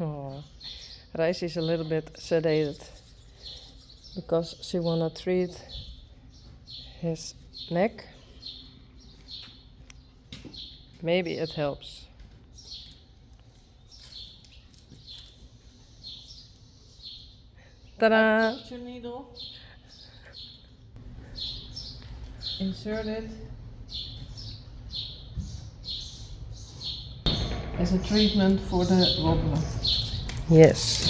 Oh, Rice is a little bit sedated because she wanna treat his neck. Maybe it helps. Ta-da! Put your needle. Insert it. As a treatment for the wobbler. Yes.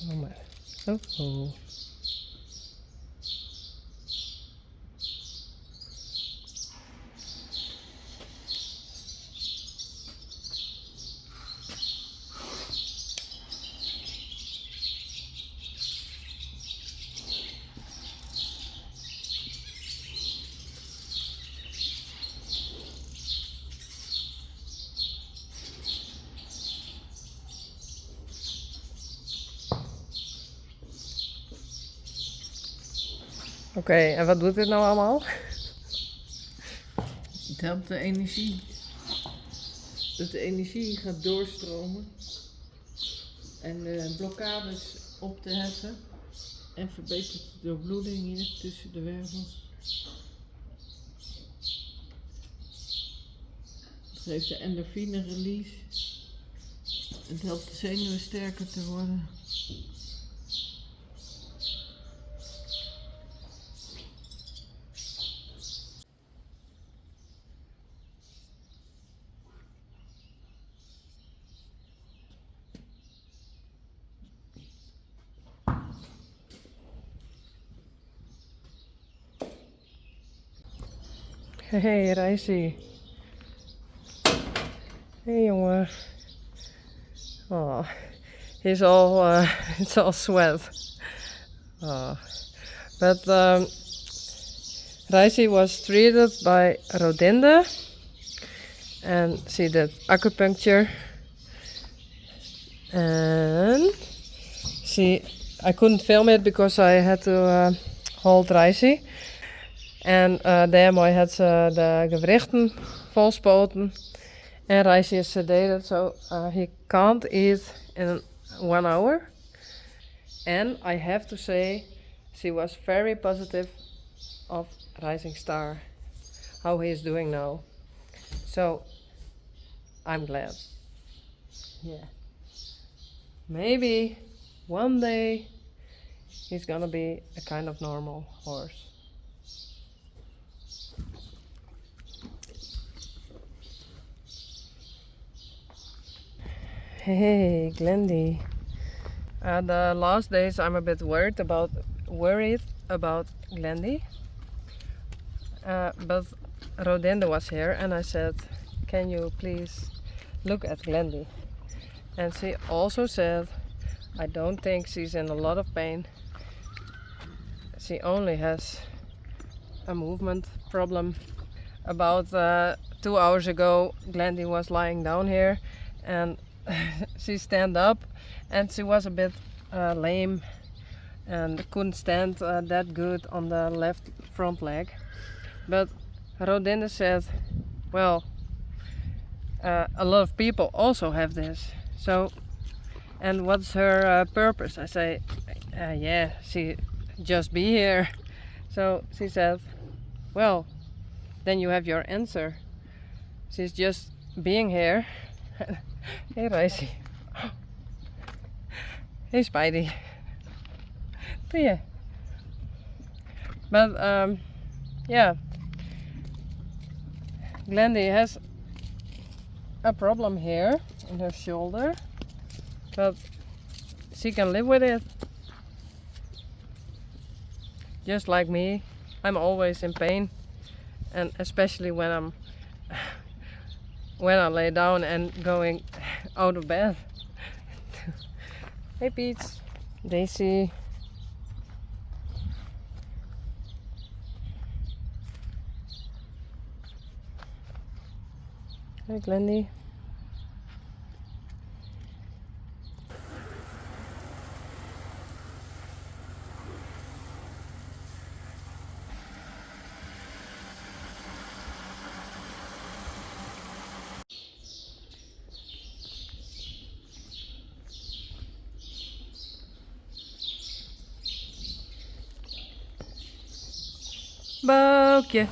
Oh my. Oh. Oké, en wat doet dit nou allemaal? Het helpt de energie. Dat de energie gaat doorstromen. En de blokkades op te heffen. En verbetert de doorbloeding hier tussen de wervels. Het geeft de endorfine release. Het helpt de zenuwen sterker te worden. Hey, Rijsie. Hey, jongen. Oh, he's all, it's all sweat. Oh. But Rijsie was treated by Rodinde. And she did acupuncture. And I couldn't film it because I had to hold Rijsie. En daarmee had ze de gewrichten volspoten. En Rijsie is sedated, so he can't eat in 1 hour. And I have to say, she was very positive of Rising Star, how he is doing now. So, I'm glad. Yeah. Maybe one day he's gonna be a kind of normal horse. Hey, Glendy. The last days I'm a bit worried about Glendy. But Rodinde was here and I said, can you please look at Glendy? And she also said, I don't think she's in a lot of pain. She only has a movement problem. About 2 hours ago, Glendy was lying down here and she stand up and she was a bit lame and couldn't stand that good on the left front leg. But Rodinde said, well, a lot of people also have this. So, and what's her purpose? I say, yeah, she just be here. So she said, well, then you have your answer. She's just being here. Hey Ricey. Hey Spidey. Yeah. But yeah, Glendy has a problem here in her shoulder, but she can live with it. Just like me, I'm always in pain, and especially when I lay down and going out of bed. Hey Peach, Daisy. Hey Glendy. Boukje.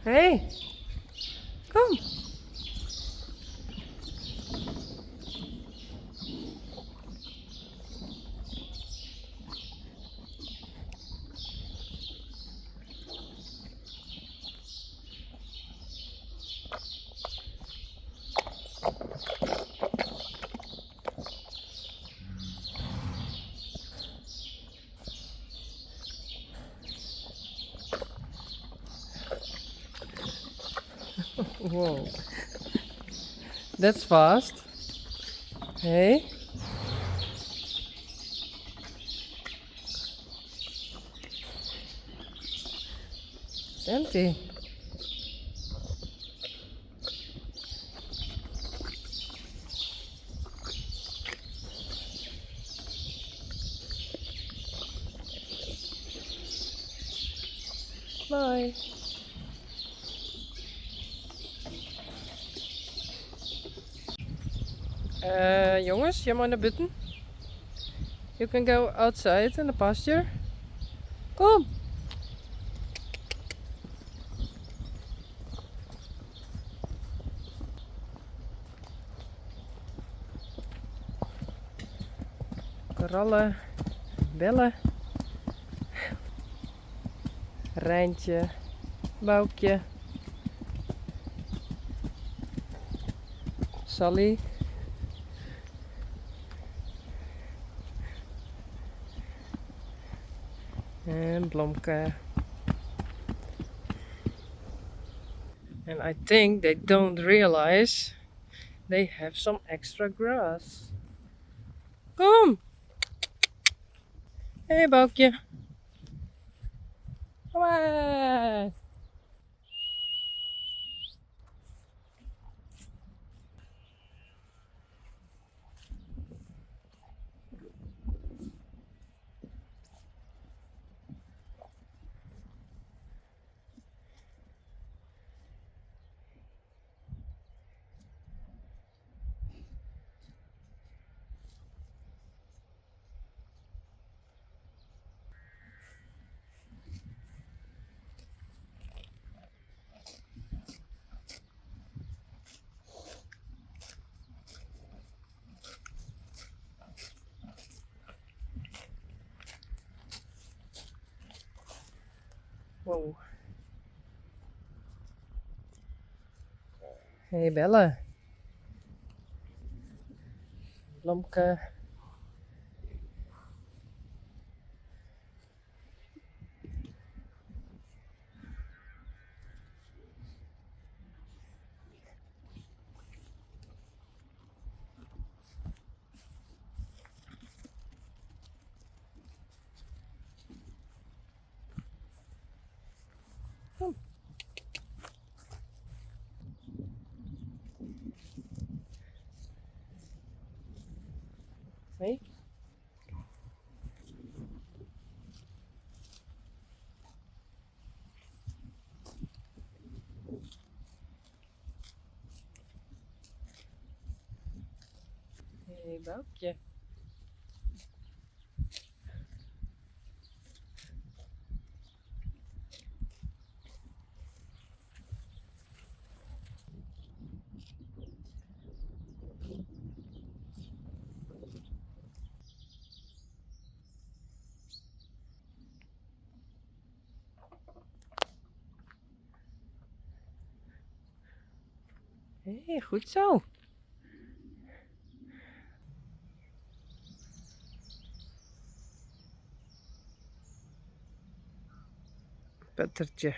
Hey, kom. Whoa, that's fast. Hey. It's empty. Bye. Jongens, jij mag naar buiten. You can go outside in the pasture. Kom. Korallen, bellen. Rijntje, Boukje. Sally. And Blomke. And I think they don't realize they have some extra grass. Kom! Hey Boukje. Kom maar! Wow. Hey Bella. Blomke. Kom. Nee? Hey, Boukje. Hey, goed zo. Pettertje.